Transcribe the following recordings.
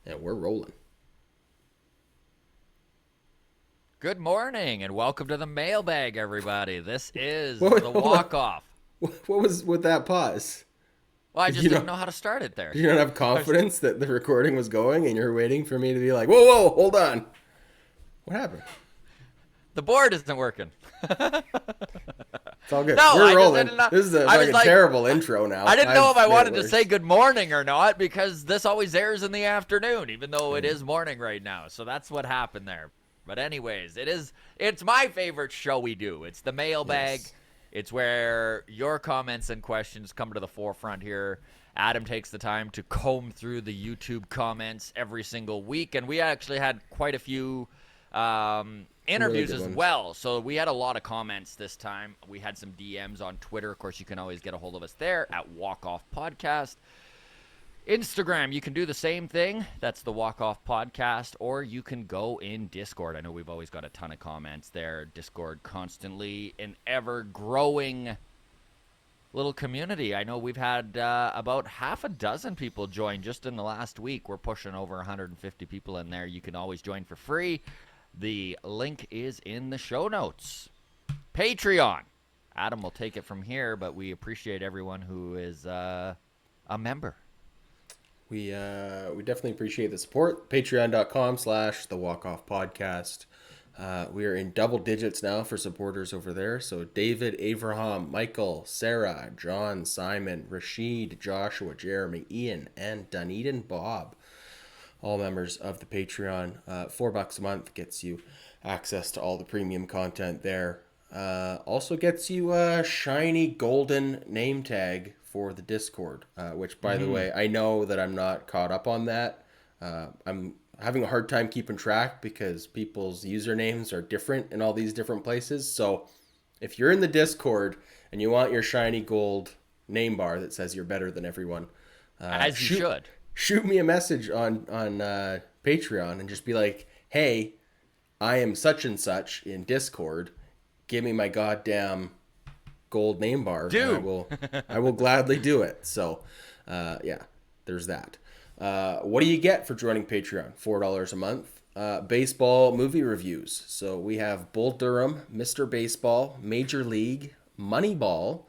And we're rolling. Good morning and welcome to the mailbag, everybody. This is Wait, the hold on. walk-off. What was with that pause? Well, I Did just you didn't not? know how to start it Did there. you not have I was- confidence that the recording was going, and you're waiting for me to be like, "Whoa, whoa, hold on"? What happened? The board isn't working. It's all good. No, We're I just rolling. didn't know. This is I was a like, terrible intro now. I didn't know if I've I made it wanted to say worse. good morning or not because this always airs in the afternoon, even though it is morning right now. So that's what happened there. But anyways, it's my favorite show we do. It's the mailbag. Yes. It's where your comments and questions come to the forefront here. Adam takes the time to comb through the YouTube comments every single week, and we actually had quite a few Really interviews good as ones. well. So we had a lot of comments this time. We had some DMs on Twitter. Of course, you can always get a hold of us there at Walk Off Podcast. Instagram, you can do the same thing. That's the Walk Off Podcast, or you can go in Discord. I know we've always got a ton of comments there. Discord, constantly an ever growing little community. I know we've had about half a dozen people join just in the last week. We're pushing over 150 people in there. You can always join for free. The link is in the show notes. Patreon. Adam will take it from here, but we appreciate everyone who is a member. We definitely appreciate the support. Patreon.com/the Walk Off Podcast. We are in double digits now for supporters over there. So David, Abraham, Michael, Sarah, John, Simon, Rashid, Joshua, Jeremy, Ian, and Dunedin Bob. All members of the Patreon. $4 a month gets you access to all the premium content there. Also gets you a shiny golden name tag for the Discord, which, by the way, I know that I'm not caught up on that. I'm having a hard time keeping track because people's usernames are different in all these different places. So if you're in the Discord and you want your shiny gold name bar that says you're better than everyone, As you should. shoot me a message on Patreon and just be like, "Hey, I am such and such in Discord. Give me my goddamn gold name bar, and Do. I will gladly do it." So, yeah, there's that. What do you get for joining Patreon? $4 a month. Baseball movie reviews. So we have Bull Durham, Mr. Baseball, Major League, Moneyball,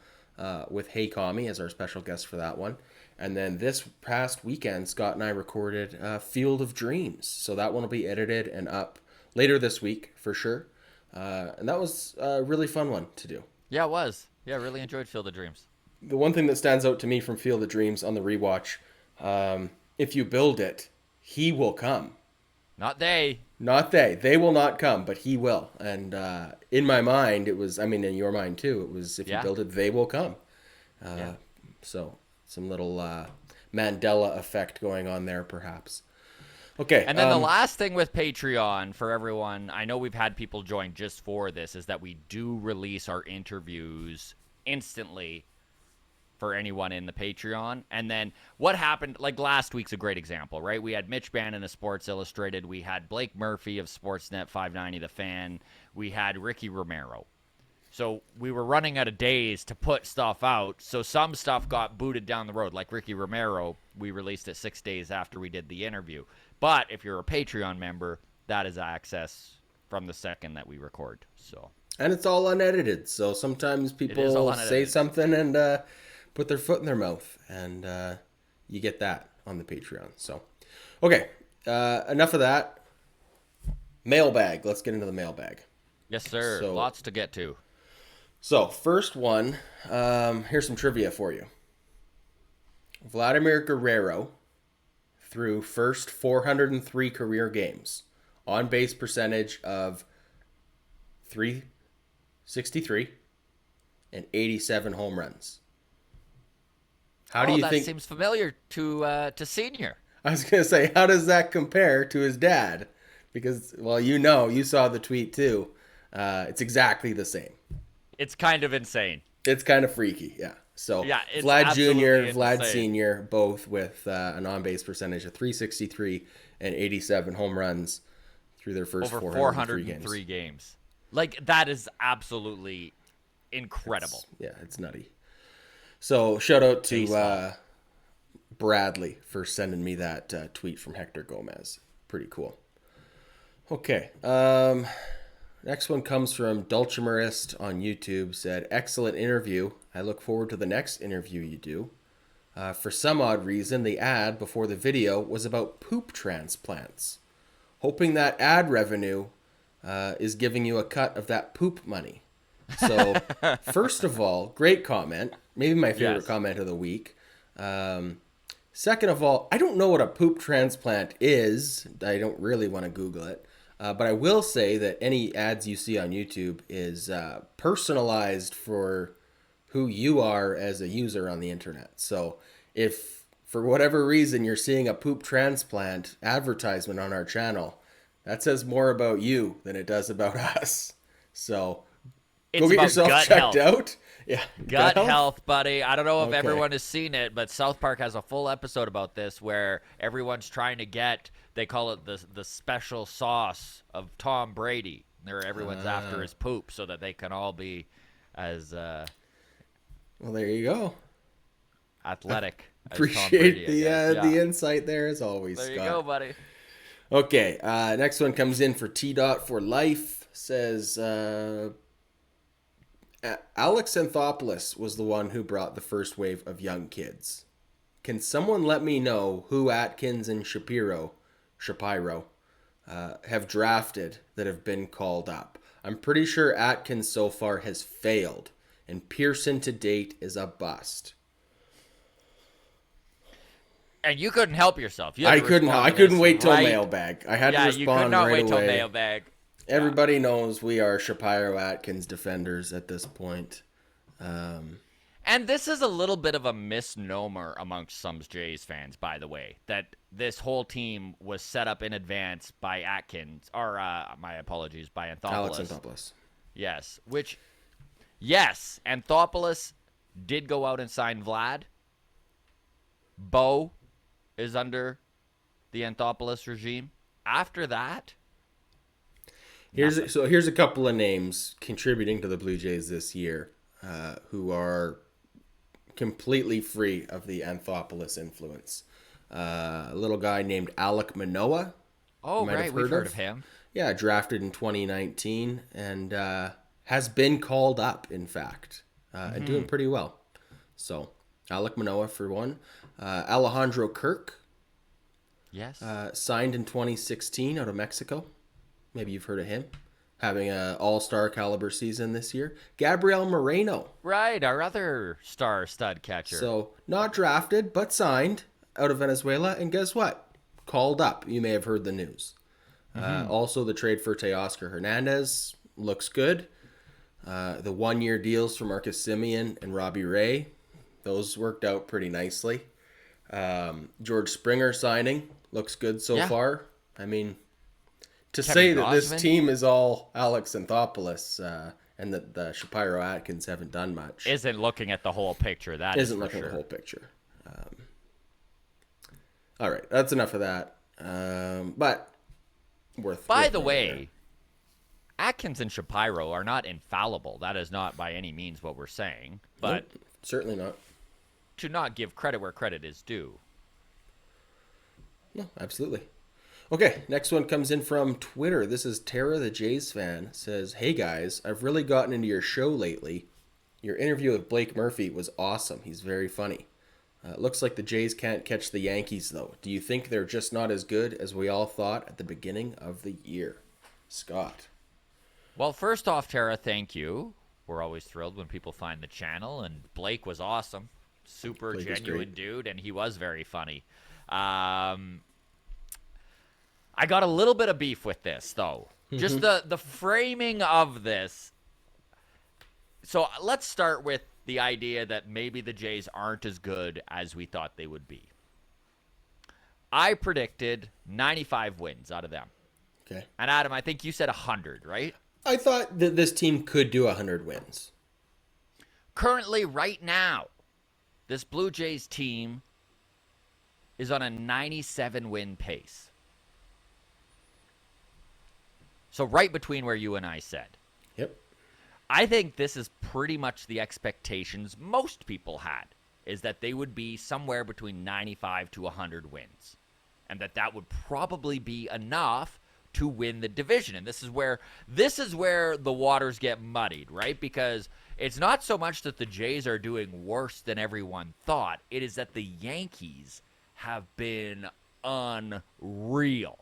with Hey Kami as our special guest for that one. And then this past weekend, Scott and I recorded Field of Dreams. So that one will be edited and up later this week for sure. And that was a really fun one to do. Yeah, it was. Yeah, really enjoyed Field of Dreams. The one thing that stands out to me from Field of Dreams on the rewatch, if you build it, he will come. Not they. Not they. They will not come, but he will. And in my mind, it was, I mean, in your mind too, it was if you Yeah. build it, they will come. Yeah. So some little Mandela effect going on there, perhaps. Okay. And then the last thing with Patreon for everyone, I know we've had people join just for this, is that we do release our interviews instantly for anyone in the Patreon. And then what happened, like last week's a great example, right? We had Mitch Bannon of Sports Illustrated. We had Blake Murphy of Sportsnet 590 The Fan. We had Ricky Romero. So we were running out of days to put stuff out. So some stuff got booted down the road. Like Ricky Romero, we released it 6 days after we did the interview. But if you're a Patreon member, that is access from the second that we record. So and it's all unedited. So sometimes all people say unedited. something and put their foot in their mouth. And you get that on the Patreon. So, okay. Enough of that. Mailbag. Let's get into the mailbag. yes, sir. So- Lots to get to. So, first one, here's some trivia for you. Vladimir Guerrero threw first 403 career games, on base percentage of 363 and 87 home runs. How do you that think? seems familiar to Senior. I was going to say, how does that compare to his dad? Because, well, you saw the tweet too. It's exactly the same. It's kind of insane. It's kind of freaky, yeah. So Yeah, it's Vlad absolutely Jr., Vlad insane. Sr., both with an on-base percentage of 363 and 87 home runs through their first Over 403 403 games. games. Like, that is absolutely incredible. Yeah, it's nutty. So shout out to Baseball. Bradley for sending me that tweet from Hector Gomez. Pretty cool. Okay. Next one comes from Dulcimerist on YouTube. Said, excellent interview. I look forward to the next interview you do. For some odd reason, the ad before the video was about poop transplants. Hoping that ad revenue is giving you a cut of that poop money. So, first of all, great comment. Maybe my favorite comment of the week. Second of all, I don't know what a poop transplant is. I don't really want to Google it. But I will say that any ads you see on YouTube is personalized for who you are as a user on the internet. So if for whatever reason you're seeing a poop transplant advertisement on our channel, that says more about you than it does about us. So it's go get about yourself gut checked health. out. Yeah, Gut health, buddy. I don't know if Okay. everyone has seen it, but South Park has a full episode about this where everyone's trying to get, they call it the special sauce of Tom Brady. Everyone's after his poop so that they can all be as Well, there you go. athletic as Tom Appreciate Brady, I the guess. the insight there as always, There Scott. you go, buddy. Okay, next one comes in for T. Dot for Life. Says Alex Anthopoulos was the one who brought the first wave of young kids. Can someone let me know who Atkins and Shapiro have drafted that have been called up? I'm pretty sure Atkins so far has failed, and Pearson to date is a bust. And you couldn't help yourself. You had to respond I to couldn't this wait till right- mailbag. I had to Yeah, respond you could not right wait till away. mailbag. Everybody knows we are Shapiro Atkins defenders at this point. And this is a little bit of a misnomer amongst some Jays fans, by the way, that this whole team was set up in advance by Atkins, or my apologies, by Anthopoulos. Alex Anthopoulos. Yes, yes, Anthopoulos did go out and sign Vlad. Bo is under the Anthopoulos regime. After that, Here's a couple of names contributing to the Blue Jays this year who are completely free of the Anthopoulos influence. A little guy named Alek Manoah. oh, might right, have we've heard heard of. of him. Yeah, drafted in 2019 and has been called up, in fact, and doing pretty well. So, Alek Manoah for one. Alejandro Kirk, Yes. signed in 2016 out of Mexico. Maybe you've heard of him. Having an all-star caliber season this year. Gabriel Moreno. Right, our other star stud catcher. So, not drafted, but signed out of Venezuela. And guess what? Called up. You may have heard the news. Also, the trade for Teoscar Hernandez looks good. The one-year deals for Marcus Simeon and Robbie Ray, those worked out pretty nicely. George Springer signing looks good so far. I mean, to Kevin say that this Gausman? team is all Alex Anthopoulos and that the Shapiro Atkins haven't done much Isn't looking at the whole picture. That isn't is for looking at sure. the whole picture. All right, that's enough of that. But worth. By worth the noting way, there. Atkins and Shapiro are not infallible. That is not by any means what we're saying. But Nope, certainly not. to not give credit where credit is due. No, absolutely. Okay, next one comes in from Twitter. This is Tara, the Jays fan, says, "Hey guys, I've really gotten into your show lately. Your interview with Blake Murphy was awesome. He's very funny. Looks like the Jays can't catch the Yankees, though. Do you think they're just not as good as we all thought at the beginning of the year?" Scott. Well, first off, Tara, thank you. We're always thrilled when people find the channel, and Blake was awesome. Super Blake was genuine great. dude, and he was very funny. I got a little bit of beef with this, though. Just the framing of this. So let's start with the idea that maybe the Jays aren't as good as we thought they would be. I predicted 95 wins out of them. Okay. And Adam, I think you said 100, right? I thought that this team could do 100 wins. Currently, right now, this Blue Jays team is on a 97-win pace. So right between where you and I said. Yep. I think this is pretty much the expectations most people had is that they would be somewhere between 95 to 100 wins, and that would probably be enough to win the division. And this is where the waters get muddied, right? Because it's not so much that the Jays are doing worse than everyone thought. It is that the Yankees have been unreal.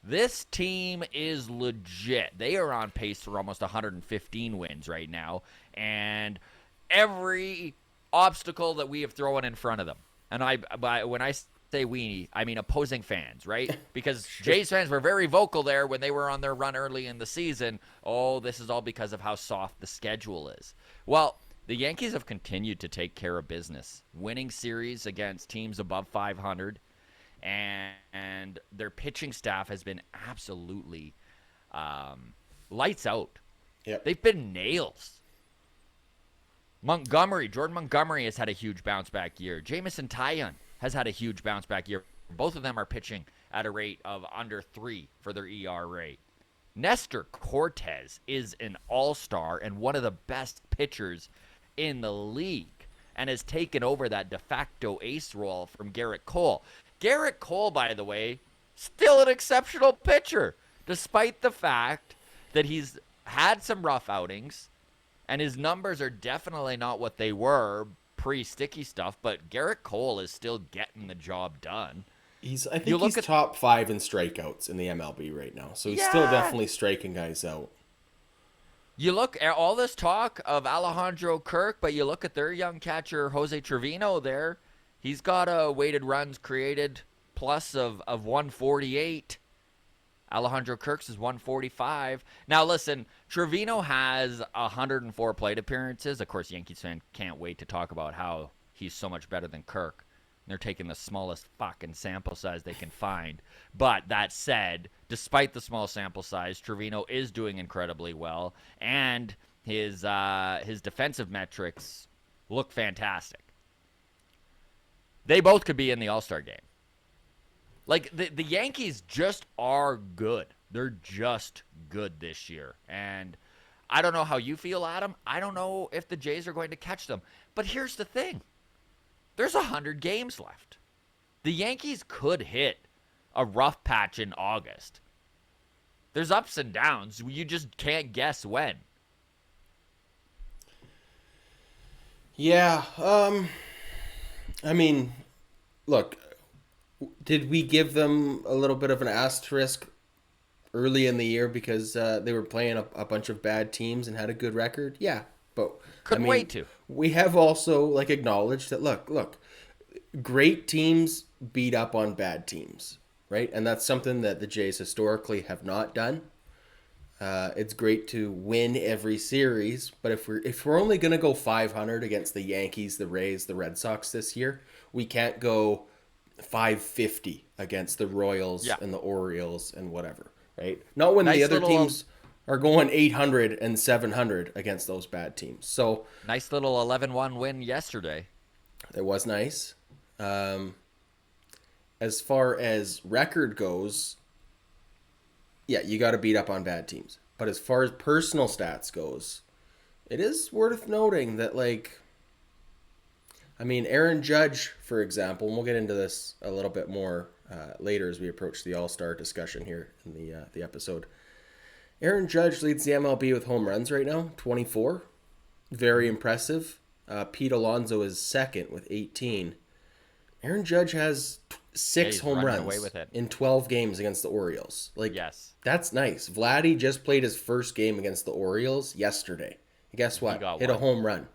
This team is legit. They are on pace for almost 115 wins right now, and every obstacle that we have thrown in front of them. And when I say we, I mean opposing fans, right? Because Jays fans were very vocal there when they were on their run early in the season. Oh, this is all because of how soft the schedule is. Well, the Yankees have continued to take care of business, winning series against teams above 500, and their pitching staff has been absolutely lights out. Yep. They've been nails. Jordan Montgomery has had a huge bounce back year. Jameson Taillon has had a huge bounce back year. Both of them are pitching at a rate of under 3 for their ERA. Nestor Cortes is an all-star and one of the best pitchers in the league, and has taken over that de facto ace role from Garrett Cole. Garrett Cole, by the way, still an exceptional pitcher, despite the fact that he's had some rough outings, and his numbers are definitely not what they were pre-sticky stuff, but Garrett Cole is still getting the job done. I think he's top 5 in strikeouts in the MLB right now, so he's still definitely striking guys out. You look at all this talk of Alejandro Kirk, but you look at their young catcher, Jose Trevino there. He's got a weighted runs created plus of 148. Alejandro Kirk's is 145. Now, listen, Trevino has 104 plate appearances. Of course, Yankees fan can't wait to talk about how he's so much better than Kirk. They're taking the smallest fucking sample size they can find. But that said, despite the small sample size, Trevino is doing incredibly well, and his defensive metrics look fantastic. They both could be in the All-Star game. Like, the Yankees just are good. They're just good this year. And I don't know how you feel, Adam. I don't know if the Jays are going to catch them. But here's the thing. There's 100 games left. The Yankees could hit a rough patch in August. There's ups and downs. You just can't guess when. Yeah. I mean, look, did we give them a little bit of an asterisk early in the year because they were playing a bunch of bad teams and had a good record? Yeah, but couldn't wait to. We have also acknowledged that look, great teams beat up on bad teams, right? And that's something that the Jays historically have not done. It's great to win every series, but if we're only going to go 500 against the Yankees, the Rays, the Red Sox this year, we can't go 550 against the Royals and the Orioles and whatever, right? Not when the other teams are going 800 and 700 against those bad teams. So nice little 11-1 win yesterday. It was nice. As far as record goes, yeah, you got to beat up on bad teams. But as far as personal stats goes, it is worth noting that, Aaron Judge, for example, and we'll get into this a little bit more later as we approach the All-Star discussion here in the episode. Aaron Judge leads the MLB with home runs right now, 24. Very impressive. Pete Alonso is second with 18. Aaron Judge has 6 home runs in 12 games against the Orioles. Yes. That's nice. Vladdy just played his first game against the Orioles yesterday. And guess what? Hit a home run.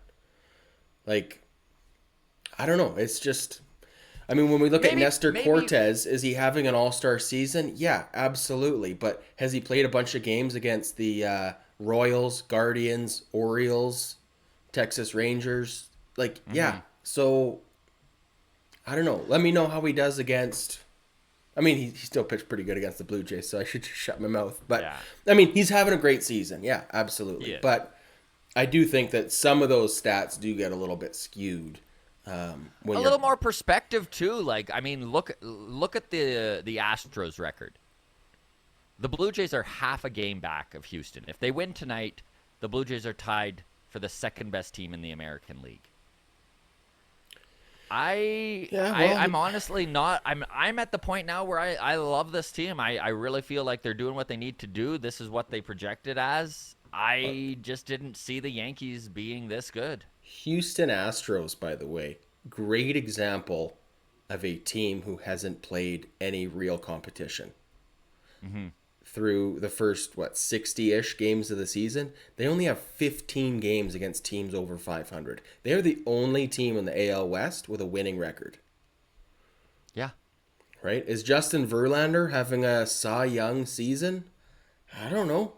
I don't know. It's just... when we look at Nestor Cortes, is he having an all-star season? Yeah, absolutely. But has he played a bunch of games against the Royals, Guardians, Orioles, Texas Rangers? Yeah. So, I don't know. Let me know how he does against... he still pitched pretty good against the Blue Jays, so I should just shut my mouth. But, he's having a great season. Yeah, absolutely. But I do think that some of those stats do get a little bit skewed. A little more perspective too. Look at the Astros record. The Blue Jays are half a game back of Houston. If they win tonight, the Blue Jays are tied for the second best team in the American League. I'm honestly not. I'm at the point now where I love this team. I really feel like they're doing what they need to do. This is what they projected as. I just didn't see the Yankees being this good. Houston Astros, by the way, great example of a team who hasn't played any real competition. Through the first 60-ish games of the season, they only have 15 games against teams over 500. They are the only team in the AL West with a winning record. Yeah. Right? Is Justin Verlander having a Cy Young season? I don't know.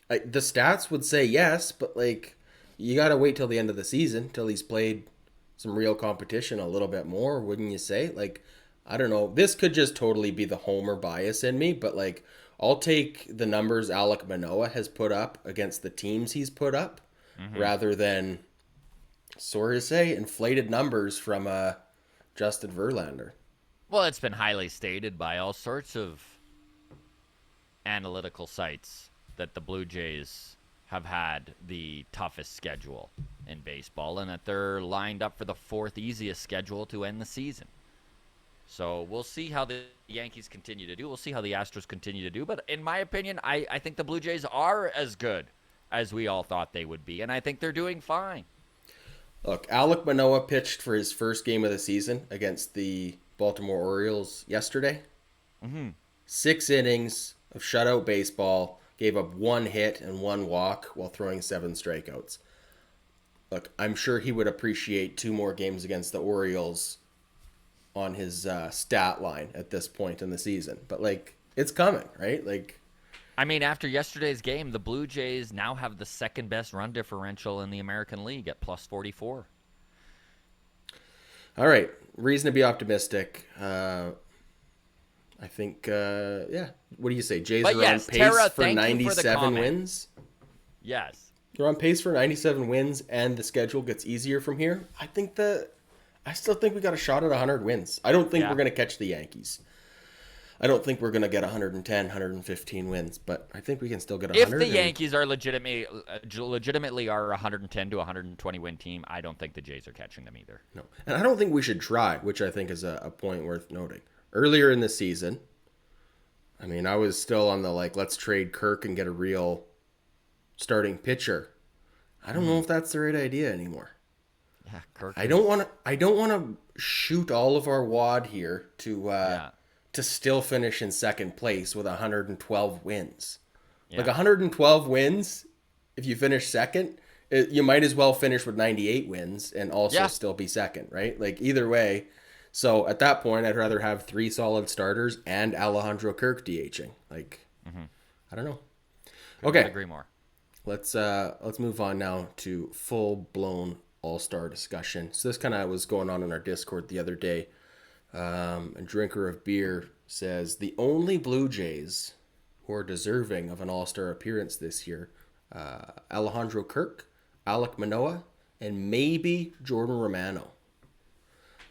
The stats would say yes, but you got to wait till the end of the season till he's played some real competition a little bit more, wouldn't you say? I don't know. This could just totally be the homer bias in me, but I'll take the numbers Alek Manoah has put up against the teams he's put up rather than, sorry to say, inflated numbers from Justin Verlander. Well, it's been highly stated by all sorts of analytical sites that the Blue Jays have had the toughest schedule in baseball and that they're lined up for the fourth easiest schedule to end the season. So we'll see how the Yankees continue to do. We'll see how the Astros continue to do. But in my opinion, I think the Blue Jays are as good as we all thought they would be. And I think they're doing fine. Look, Alek Manoah pitched for his first game of the season against the Baltimore Orioles yesterday. 6 innings of shutout baseball, gave up 1 hit and 1 walk while throwing 7 strikeouts. Look, I'm sure he would appreciate 2 more games against the Orioles on his stat line at this point in the season. But, it's coming, right? After yesterday's game, the Blue Jays now have the second best run differential in the American League at plus 44. All right. Reason to be optimistic. I think, What do you say? Jays are on pace for 97 wins? Yes. They're on pace for 97 wins, and the schedule gets easier from here. I still think we got a shot at 100 wins. I don't think we're going to catch the Yankees. I don't think we're going to get 110, 115 wins, but I think we can still get 100. If the Yankees are legitimately are 110 to 120 win team, I don't think the Jays are catching them either. No. And I don't think we should try, which I think is a point worth noting. Earlier in the season, I was still on the let's trade Kirk and get a real starting pitcher. I don't know if that's the right idea anymore. Yeah, Kirk. I don't want to shoot all of our wad here to still finish in second place with 112 wins. 112 wins, if you finish second, you might as well finish with 98 wins and also still be second, right? Either way. So at that point, I'd rather have 3 solid starters and Alejandro Kirk DHing. I don't know. Okay, I agree more. Let's move on now to full blown all-star discussion. So this kind of was going on in our Discord the other day. A drinker of beer says the only Blue Jays who are deserving of an all-star appearance this year, Alejandro Kirk, Alek Manoah, and maybe Jordan Romero.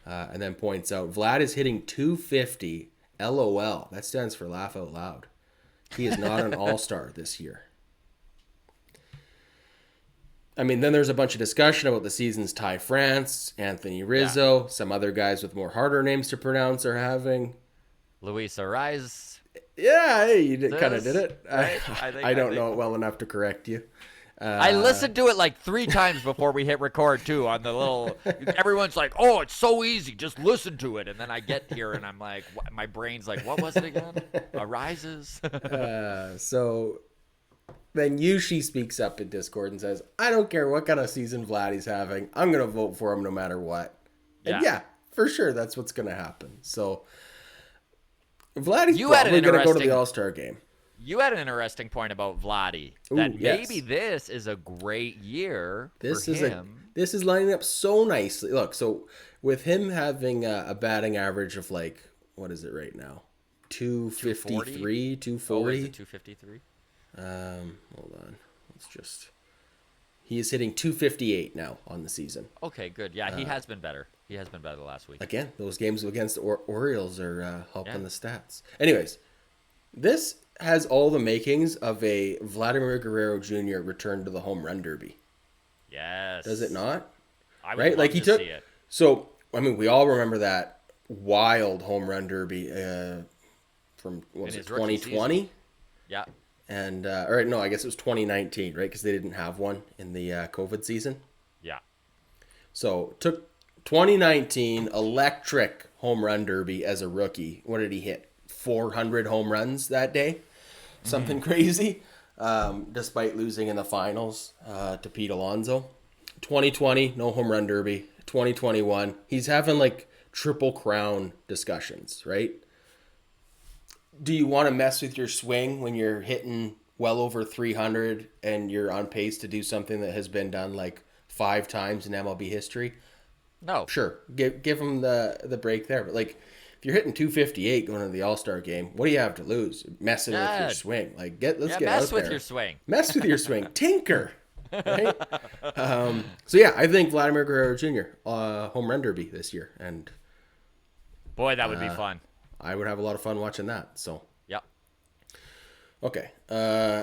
And then points out Vlad is hitting 250. LOL. That stands for laugh out loud. He is not an all-star this year. Then there's a bunch of discussion about the season's Ty France, Anthony Rizzo, some other guys with more harder names to pronounce are having. Luis Ariz. Yeah, hey, you kind of did it. Right? I don't know it well enough to correct you. I listened to it 3 times before we hit record, too, on the little... Everyone's like, oh, it's so easy. Just listen to it. And then I get here, and I'm like, my brain's like, what was it again? Arises? So... Then Yushi speaks up in Discord and says, I don't care what kind of season Vladdy's having. I'm going to vote for him no matter what. And for sure, that's what's going to happen. So, Vladdy's probably going to go to the All-Star game. You had an interesting point about Vladdy. Maybe this is a great year for him. This is lining up so nicely. Look, so with him having a batting average of what is it right now? 253, 240? Oh, is it 253? Hold on. He is hitting 258 now on the season. Okay, good. Yeah, he has been better. He has been better last week. Again, those games against the Orioles are helping the stats. Anyways, this has all the makings of a Vladimir Guerrero Jr. return to the home run derby. Yes. Does it not? I would love to see it. So, I mean, we all remember that wild home run derby from, what In was it, his rookie season. 2020? Yeah. And, or no, I guess it was 2019, right? Because they didn't have one in the COVID season. Yeah. So, took 2019 electric home run derby as a rookie. What did he hit? 400 home runs that day? Something crazy, despite losing in the finals to Pete Alonso. 2020, no home run derby. 2021, he's having like triple crown discussions, right? Do you want to mess with your swing when you're hitting well over 300 and you're on pace to do something that has been done like 5 times in MLB history? No. Sure, give him the break there. But like, if you're hitting 258 going into the All Star game, what do you have to lose? Messing with your Yeah. swing, like let's Yeah. get Mess out with there. your swing. Mess with your swing, tinker. Right? So yeah, I think Vladimir Guerrero Jr. Home run derby this year, and Boy, that would be fun. I would have a lot of fun watching that. So Yep. okay,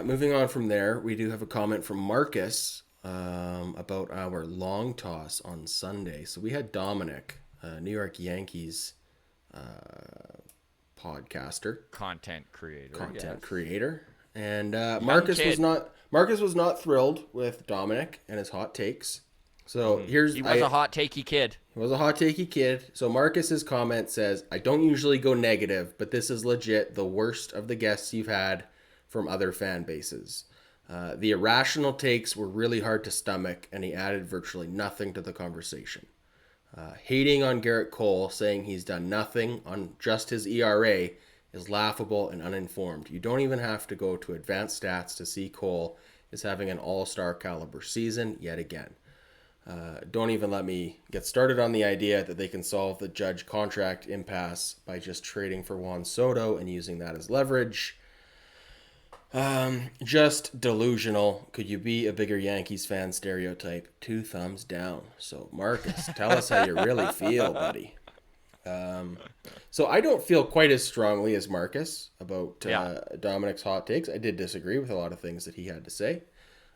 moving on from there, we do have a comment from Marcus about our long toss on Sunday. So we had Dominic, New York Yankees podcaster, Content creator. content Yes. creator, and Marcus was not thrilled with Dominic and his hot takes. So here's He was a hot takey kid. he was a hot takey kid. So Marcus's comment says, "I don't usually go negative, but this is legit the worst of the guests you've had from other fan bases. The irrational takes were really hard to stomach, and he added virtually nothing to the conversation. Hating on Garrett Cole, saying he's done nothing on just his ERA, is laughable and uninformed. You don't even have to go to advanced stats to see Cole is having an all-star caliber season yet again. Don't even let me get started on the idea that they can solve the Judge contract impasse by just trading for Juan Soto and using that as leverage. Just delusional. Could you be a bigger Yankees fan stereotype? 2 thumbs down." So Marcus, tell us how you really feel, buddy. So I don't feel quite as strongly as Marcus about Dominic's hot takes. I did disagree with a lot of things that he had to say.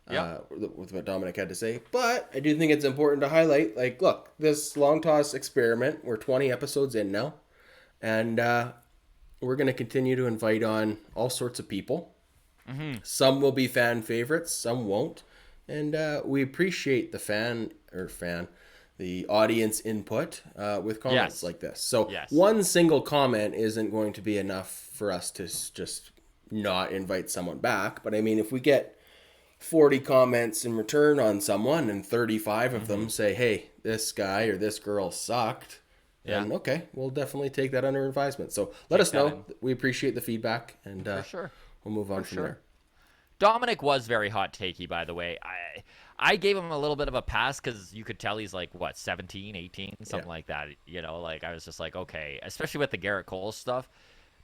With what Dominic had to say. But I do think it's important to highlight, like, look, this long toss experiment, we're 20 episodes in now, and we're going to continue to invite on all sorts of people. Some will be fan favorites, some won't. And we appreciate the audience input with comments like this. So one single comment isn't going to be enough for us to just not invite someone back. But I mean, if we get 40 comments in return on someone and 35 of them say, "Hey, this guy or this girl sucked," then okay, we'll definitely take that under advisement. So let us know. We appreciate the feedback, and For sure. we'll move on from there. Dominic was very hot takey, by the way. I gave him a little bit of a pass because you could tell he's like, what, 17, 18, something like that. You know, like I was just like, okay, especially with the Garrett Cole stuff,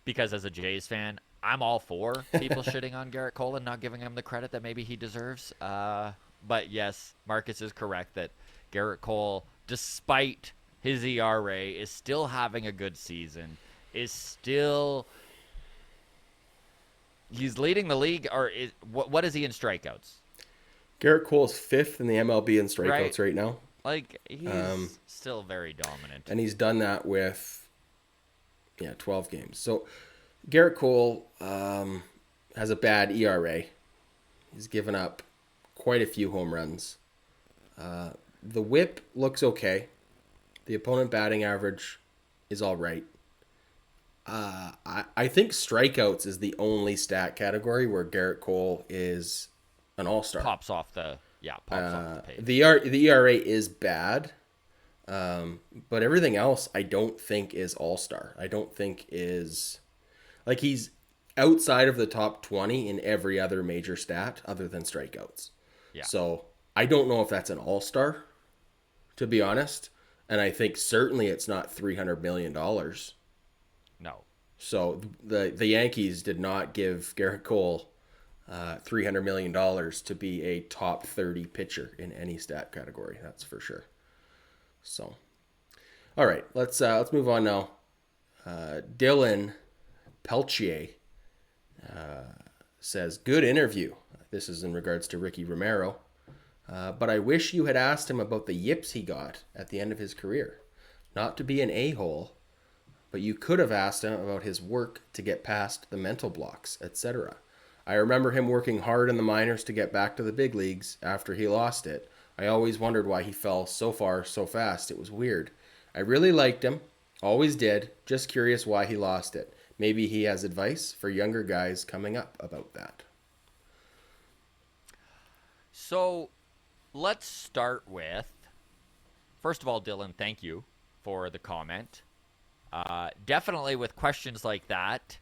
because as a Jays fan, I'm all for people shitting on Garrett Cole and not giving him the credit that maybe he deserves. But yes, Marcus is correct that Garrett Cole, despite his ERA, is still having a good season, he's leading the league, or what is he in strikeouts? Garrett Cole's 5th in the MLB in strikeouts right now. Like, he's still very dominant. And he's done that with 12 games. So Garrett Cole has a bad ERA. He's given up quite a few home runs. The whip looks okay. The opponent batting average is all right. I think strikeouts is the only stat category where Garrett Cole is an all-star. Pops off the page. The ERA is bad, but everything else I don't think is all-star. I don't think is... Like, he's outside of the top 20 in every other major stat other than strikeouts. Yeah. So I don't know if that's an all-star, to be honest. And I think certainly it's not $300 million. No. So the Yankees did not give Garrett Cole $300 million to be a top 30 pitcher in any stat category. That's for sure. So, all right, let's move on now. Dylan Peltier says, "Good interview." This is in regards to Ricky Romero. But I wish you had asked him about the yips he got at the end of his career. Not to be an a-hole, but you could have asked him about his work to get past the mental blocks, etc. I remember him working hard in the minors to get back to the big leagues after he lost it. I always wondered why he fell so far so fast. It was weird. I really liked him, always did, just curious why he lost it. Maybe he has advice for younger guys coming up about that. So let's start with, first of all, Dylan, thank you for the comment. Definitely with questions like that,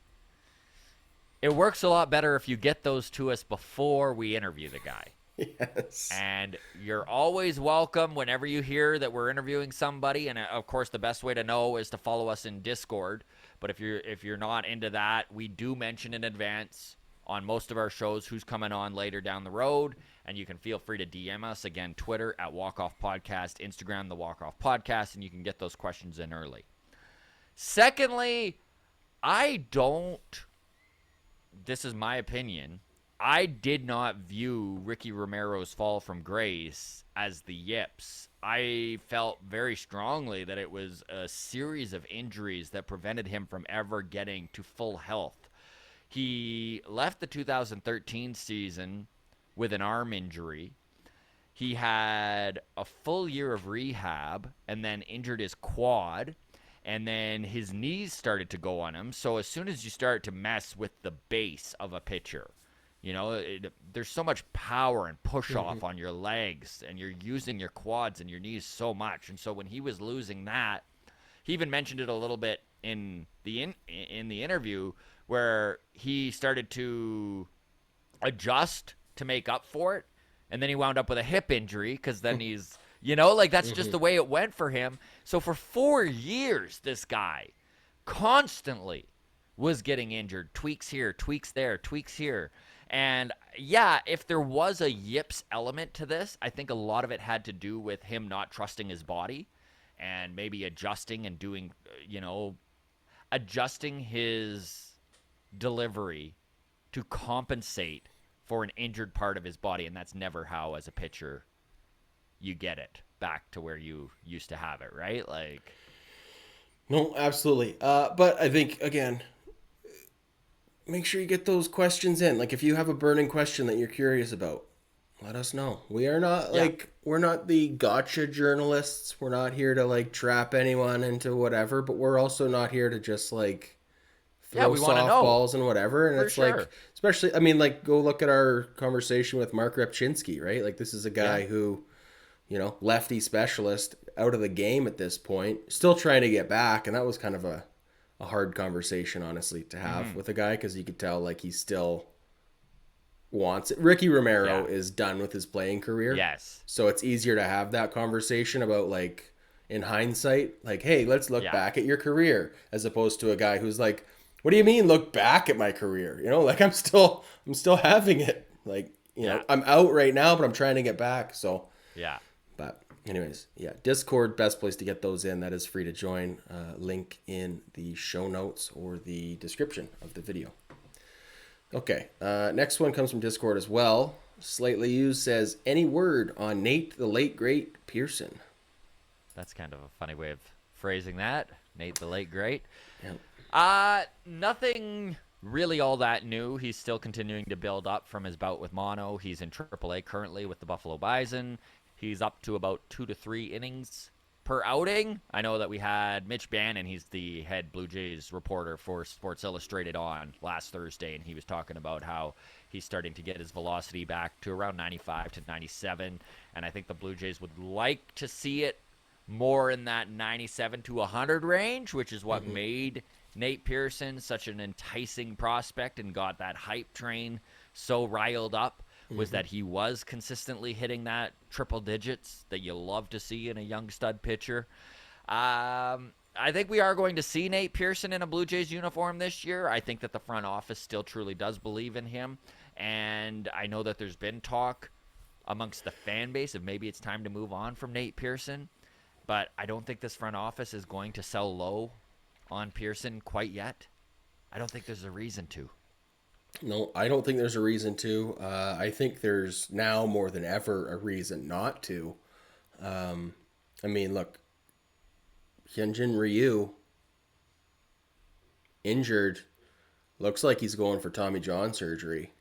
it works a lot better if you get those to us before we interview the guy. Yes. And you're always welcome whenever you hear that we're interviewing somebody. And of course, the best way to know is to follow us in Discord. But if you're not into that, we do mention in advance on most of our shows who's coming on later down the road. And you can feel free to DM us. Again, Twitter at Walk Off Podcast, Instagram, the Walk Off Podcast, and you can get those questions in early. Secondly, this is my opinion, I did not view Ricky Romero's fall from grace as the yips. I felt very strongly that it was a series of injuries that prevented him from ever getting to full health. He left the 2013 season with an arm injury. He had a full year of rehab and then injured his quad. And then his knees started to go on him. So as soon as you start to mess with the base of a pitcher, there's so much power and push off on your legs, and you're using your quads and your knees so much. And so when he was losing that, he even mentioned it a little bit in the interview, where he started to adjust to make up for it, and then he wound up with a hip injury because then he's that's just the way it went for him. So for 4 years, this guy constantly was getting injured. Tweaks here, tweaks there, tweaks here. And yeah, if there was a yips element to this, I think a lot of it had to do with him not trusting his body and maybe adjusting and doing, adjusting his delivery to compensate for an injured part of his body. And that's never how, as a pitcher, you get it back to where you used to have it, right? Like, No, absolutely. But I think, again, make sure you get those questions in. Like, if you have a burning question that you're curious about, let us know. We are not we're not the gotcha journalists. We're not here to trap anyone into whatever, but we're also not here to just throw we want to know softballs and whatever. And for it's sure. especially, I mean, go look at our conversation with Mark Repchinsky, right? Like, this is a guy who, lefty specialist, out of the game at this point, still trying to get back. And that was kind of a hard conversation, honestly, to have with a guy, because you could tell he still wants it. Ricky Romero is done with his playing career. Yes. So it's easier to have that conversation about in hindsight, hey, let's look back at your career, as opposed to a guy who's like, what do you mean look back at my career? I'm still having it. I'm out right now, but I'm trying to get back. So Yeah. but anyways, Discord, best place to get those in. That is free to join. Link in the show notes or the description of the video. Okay, next one comes from Discord as well. Slightly Used says, any word on Nate the late great Pearson? That's kind of a funny way of phrasing that. Nate the late great. Yeah. Nothing really all that new. He's still continuing to build up from his bout with mono. He's in AAA currently with the Buffalo Bison. He's up to about 2 to 3 innings per outing. I know that we had Mitch Bannon, he's the head Blue Jays reporter for Sports Illustrated, on last Thursday, and he was talking about how he's starting to get his velocity back to around 95 to 97, and I think the Blue Jays would like to see it more in that 97 to 100 range, which is what made Nate Pearson such an enticing prospect and got that hype train so riled up, was that he was consistently hitting that triple digits that you love to see in a young stud pitcher. I think we are going to see Nate Pearson in a Blue Jays uniform this year. I think that the front office still truly does believe in him, and I know that there's been talk amongst the fan base of maybe it's time to move on from Nate Pearson, but I don't think this front office is going to sell low on Pearson quite yet. I don't think there's a reason to. No, I don't think there's a reason to. I think there's now more than ever a reason not to. I mean, look, Hyunjin Ryu injured. Looks like he's going for Tommy John surgery.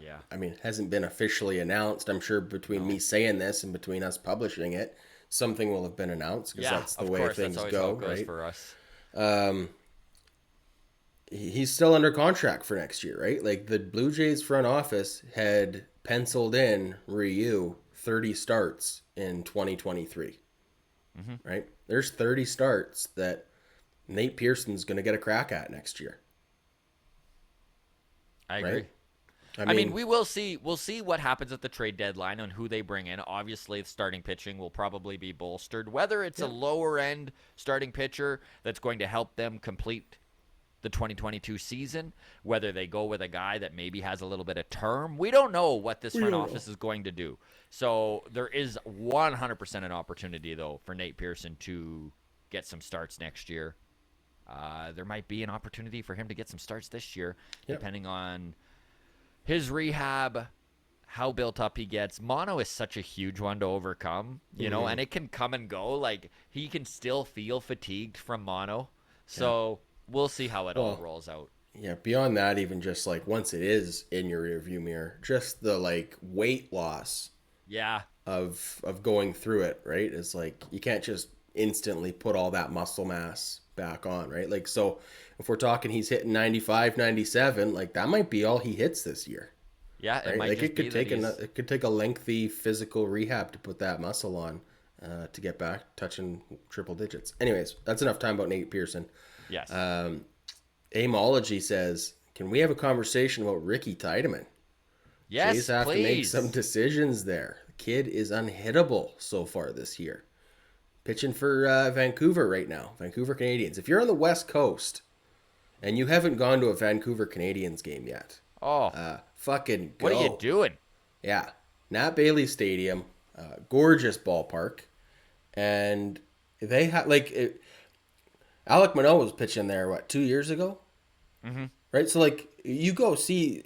Yeah. I mean, it hasn't been officially announced. I'm sure between me No. saying this and between us publishing it, something will have been announced because Yeah, that's the of way course. That's things always how go, it goes right? for us. He's still under contract for next year, right? Like the Blue Jays front office had penciled in Ryu 30 starts in 2023, Hmm. right? There's 30 starts that Nate Pearson's going to get a crack at next year, I agree. right? I I mean, mean, we will see. We'll see what happens at the trade deadline on who they bring in. Obviously, the starting pitching will probably be bolstered. Whether it's a yeah, lower end starting pitcher that's going to help them complete the 2022 season, whether they go with a guy that maybe has a little bit of term, we don't know what this we front don't know. office is going to do. So there is 100% an opportunity, though, for Nate Pearson to get some starts next year. There might be an opportunity for him to get some starts this year, Yeah. depending on his rehab, how built up he gets. Mono is such a huge one to overcome, Mm-hmm. and it can come and go. Like, he can still feel fatigued from mono. Yeah. So we'll see how it all Well, rolls out. yeah. Beyond that, even just like once it is in your rearview mirror, just the like weight loss Yeah. of going through it, right? Is like you can't just instantly put all that muscle mass back on, right? Like so if we're talking he's hitting 95, 97, like that might be all he hits this year, Yeah, it right? might Like just be that he's. it could take a lengthy physical rehab to put that muscle on to get back touching triple digits. Anyways, that's enough time about Nate Pearson. Yes. Amology says, "Can we have a conversation about Ricky Tiedemann? Jays Yes, have to make some please. decisions there. The kid is unhittable so far this year. Pitching for Vancouver right now, Vancouver Canadians. If you're on the West Coast and you haven't gone to a Vancouver Canadians game yet, Oh, fucking what are you go. doing? Yeah, Nat Bailey Stadium, gorgeous ballpark, and they had like Alec Manoah was pitching there what 2 years ago, Hmm. right? So like you go see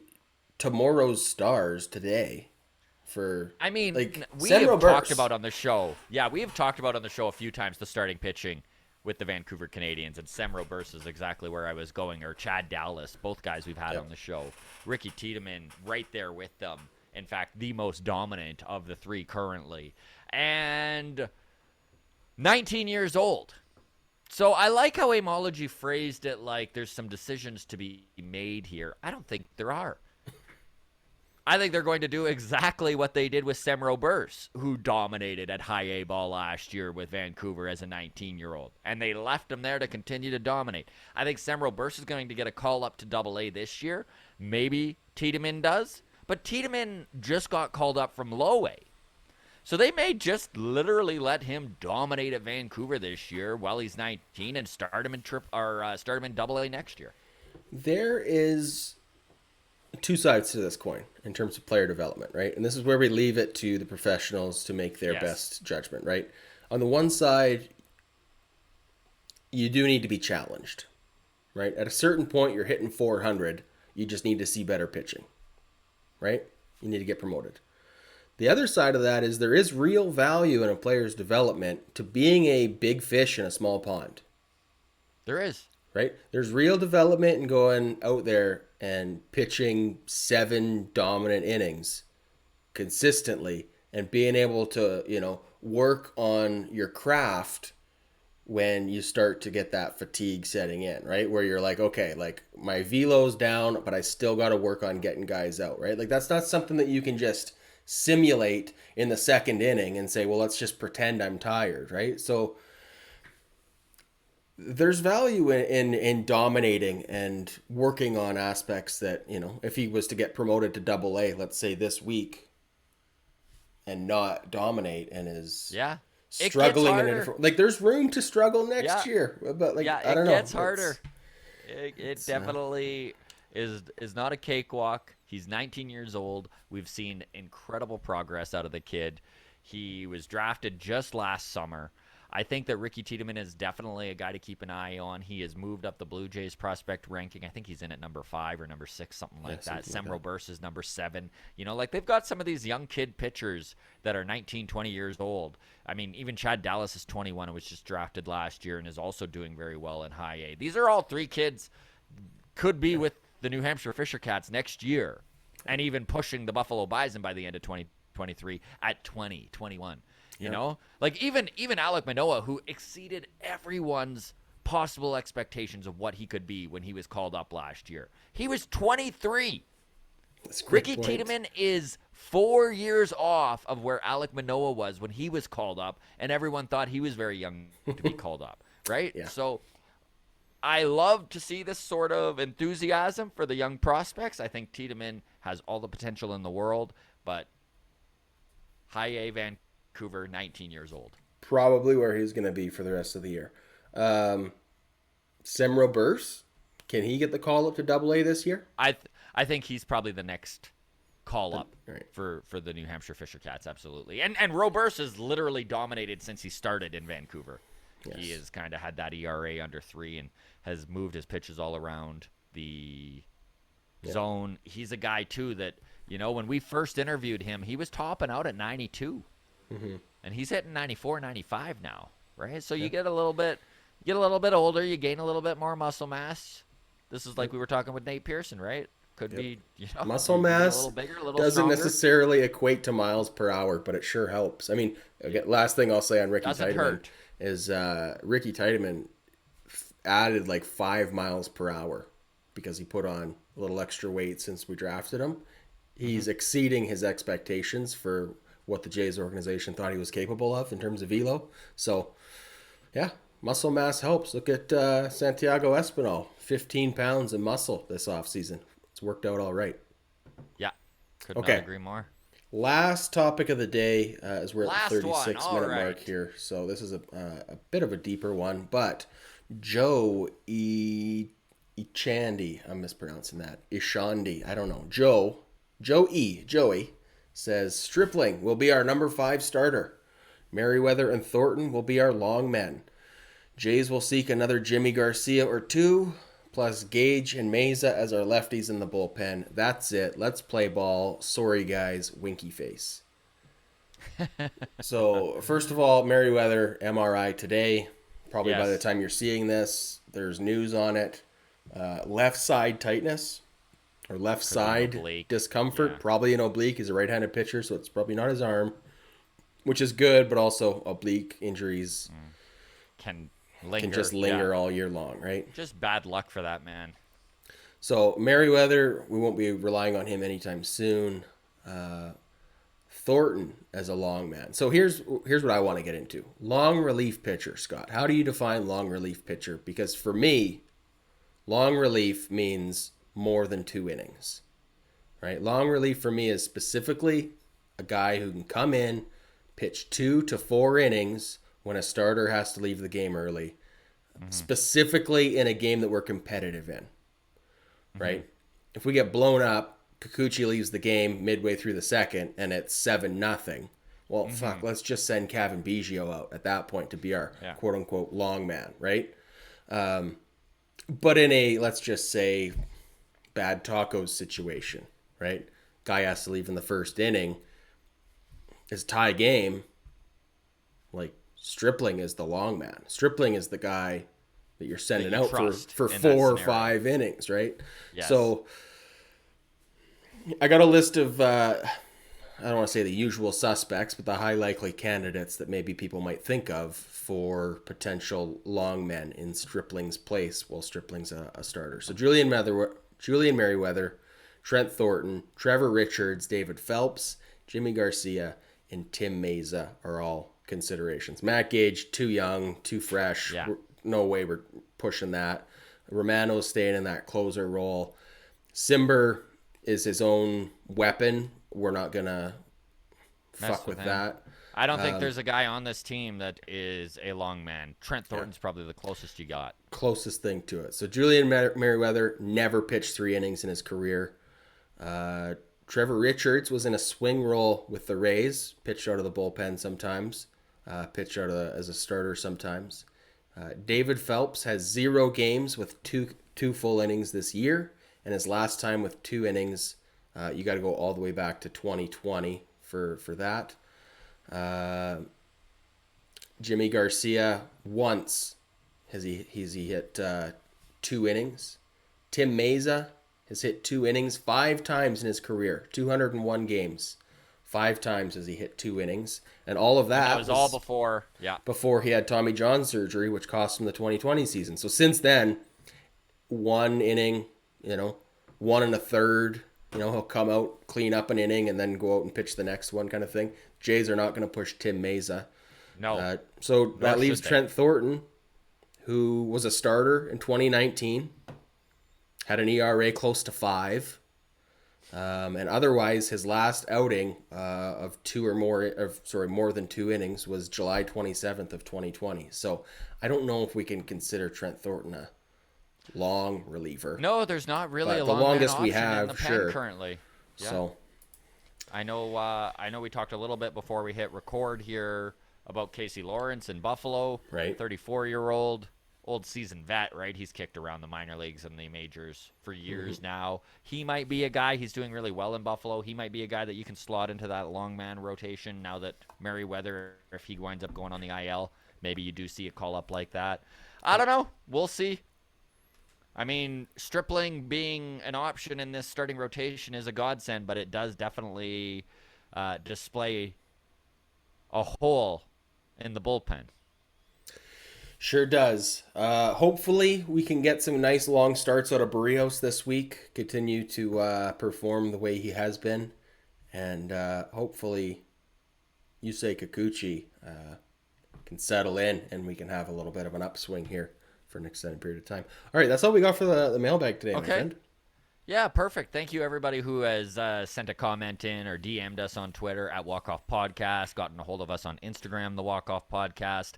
tomorrow's stars today for I mean, like we have Senro talked Burst. about on the show. Yeah, we have talked about on the show a few times the starting pitching with the Vancouver Canadians, and Semro Burst is exactly where I was going, or Chad Dallas, both guys we've had Yep. on the show. Ricky Tiedemann right there with them. In fact, the most dominant of the three currently. And 19 years old. So I like how Amology phrased it like there's some decisions to be made here. I don't think there are. I think they're going to do exactly what they did with Semro Burst, who dominated at high A ball last year with Vancouver as a 19-year-old. And they left him there to continue to dominate. I think Semro Burst is going to get a call up to Double A this year. Maybe Tiedemann does. But Tiedemann just got called up from Low A. So they may just literally let him dominate at Vancouver this year while he's 19 and start him in start him in Double A next year. There is two sides to this coin in terms of player development, right? And this is where we leave it to the professionals to make their Yes. best judgment, right? On the one side, you do need to be challenged, right? At a certain point, you're hitting 400. You just need to see better pitching, right? You need to get promoted. The other side of that is there is real value in a player's development to being a big fish in a small pond, There is. right? There's real development in going out there and pitching 7 dominant innings consistently and being able to, work on your craft when you start to get that fatigue setting in, right? Where you're like, okay, like my velo's down, but I still got to work on getting guys out, right? Like that's not something that you can just simulate in the second inning and say, well, let's just pretend I'm tired, right? So there's value in dominating and working on aspects that, if he was to get promoted to Double A, let's say this week, and not dominate and is Yeah. It gets struggling in a harder. different, like there's room to struggle next Yeah. year, but like Yeah, I it don't know, gets harder. It it's definitely is not a cakewalk. He's 19 years old. We've seen incredible progress out of the kid. He was drafted just last summer. I think that Ricky Tiedemann is definitely a guy to keep an eye on. He has moved up the Blue Jays prospect ranking. I think he's in at number 5 or number 6, something like that. Semro Burst is number 7. You know, like they've got some of these young kid pitchers that are 19, 20 years old. I mean, even Chad Dallas is 21 and was just drafted last year and is also doing very well in high A. These are all 3 kids could be with the New Hampshire Fisher Cats next year and even pushing the Buffalo Bison by the end of 2023 at 20, 21. You know, like even Alek Manoah, who exceeded everyone's possible expectations of what he could be when he was called up last year. He was 23. Ricky Tiedemann is 4 years off of where Alek Manoah was when he was called up, and everyone thought he was very young to be called up, right? Yeah. So I love to see this sort of enthusiasm for the young prospects. I think Tiedemann has all the potential in the world, but high A Vancouver, 19 years old. Probably where he's going to be for the rest of the year. Semro Burst, can he get the call up to Double A this year? I think he's probably the next call up Right. for the New Hampshire Fisher Cats, absolutely. And Roburst has literally dominated since he started in Vancouver. Yes. He has kind of had that ERA under 3 and has moved his pitches all around the zone. He's a guy, too, that, you know, when we first interviewed him, he was topping out at 92. And he's hitting 94, 95 now, right? So you get a little bit older, you gain a little bit more muscle mass. This is like we were talking with Nate Pearson, right? Could be, you know, muscle a mass little bigger, a little doesn't stronger. necessarily equate to miles per hour, but it sure helps. I mean, again, last thing I'll say on Ricky Doesn't Tiedemann hurt. is Ricky Tiedemann added like 5 miles per hour because he put on a little extra weight since we drafted him. He's exceeding his expectations for what the Jays organization thought he was capable of in terms of velo. So, yeah, muscle mass helps. Look at Santiago Espinal, 15 pounds of muscle this offseason. It's worked out all right. Yeah, could Okay. not agree more. Last topic of the day as we're at the Last one, 36-minute all right. mark here. So this is a bit of a deeper one, but Joe Echandi, I'm mispronouncing that. Ishandi, I don't know. Joey says Stripling will be our number 5 starter. Merriweather and Thornton will be our long men. Jays will seek another Jimmy Garcia or 2, plus Gage and Meza as our lefties in the bullpen. That's it. Let's play ball. Sorry, guys. Winky face. So, first of all, Merriweather MRI today. Probably by Yes. the time you're seeing this, there's news on it. Left side tightness or left side oblique. discomfort. Yeah. Probably an oblique. He's a right-handed pitcher, so it's probably not his arm, which is good, but also oblique injuries Can linger. can just linger all year long, right? Just bad luck for that man. So Merriweather, we won't be relying on him anytime soon. Thornton as a long man. So here's what I want to get into. Long relief pitcher, Scott. How do you define long relief pitcher? Because for me, long relief means more than 2 innings, right? Long relief for me is specifically a guy who can come in, pitch 2 to 4 innings when a starter has to leave the game early, specifically in a game that we're competitive in, right? If we get blown up, Kikuchi leaves the game midway through the second, and it's 7-0. Well, fuck, let's just send Kevin Biggio out at that point to be our quote-unquote long man, right? But in a, let's just say, bad tacos situation, right? Guy has to leave in the first inning. It's a tie game. Like, Stripling is the long man. Stripling is the guy that you're sending out for in that 4 or scenario. 5 innings, right? Yes. So I got a list of, I don't want to say the usual suspects, but the high likely candidates that maybe people might think of for potential long men in Stripling's place while Stripling's a starter. So Julian Merriweather, Trent Thornton, Trevor Richards, David Phelps, Jimmy Garcia, and Tim Meza are all considerations. Matt Gage, too young, too fresh. Yeah. No way we're pushing that. Romano's staying in that closer role. Simber is his own weapon. We're not going to fuck with him. that. I don't think there's a guy on this team that is a long man. Trent Thornton's probably the closest you got. Closest thing to it. So Julian Merriweather never pitched 3 innings in his career. Trevor Richards was in a swing role with the Rays, pitched out of the bullpen sometimes. pitch out as a starter sometimes. David Phelps has 0 games with two full innings this year, and his last time with 2 innings, you got to go all the way back to 2020 for that. Jimmy Garcia once has he hit 2 innings. Tim Meza has hit 2 innings 5 times in his career, 201 games. 5 times has he hit 2 innings, and all of that was all before he had Tommy John surgery, which cost him the 2020 season. So since then, 1 inning, 1 1/3. He'll come out, clean up an inning, and then go out and pitch the next one, kind of thing. Jays are not going to push Tim Meza. No. So that leaves Trent Thornton, who was a starter in 2019, had an ERA close to 5. And otherwise, his last outing of more than 2 innings was July 27th of 2020. So I don't know if we can consider Trent Thornton a long reliever. No, there's not really but a the long longest man we option have, in the pen sure. currently. Yeah. So I know we talked a little bit before we hit record here about Casey Lawrence in Buffalo. Right. 34-year-old. Old seasoned vet, right? He's kicked around the minor leagues and the majors for years now. He might be a guy, he's doing really well in Buffalo. He might be a guy that you can slot into that long man rotation now that Merriweather, if he winds up going on the IL, maybe you do see a call up like that. I don't know. We'll see. I mean, Stripling being an option in this starting rotation is a godsend, but it does definitely display a hole in the bullpen. Sure does. Hopefully we can get some nice long starts out of Barrios this week. Continue to perform the way he has been. And hopefully Yusei Kikuchi can settle in and we can have a little bit of an upswing here for an extended period of time. All right, that's all we got for the mailbag today, my friend. Yeah, perfect. Thank you, everybody who has sent a comment in or DM'd us on Twitter at Walk Off Podcast, gotten a hold of us on Instagram, the Walk Off Podcast.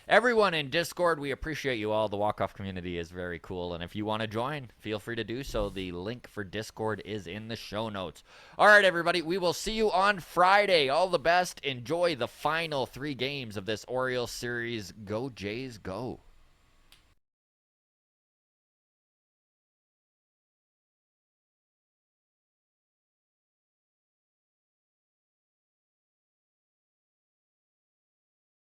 Everyone in Discord, we appreciate you all. The Walk Off community is very cool. And if you want to join, feel free to do so. The link for Discord is in the show notes. All right, everybody, we will see you on Friday. All the best. Enjoy the final 3 games of this Orioles series. Go Jays, go.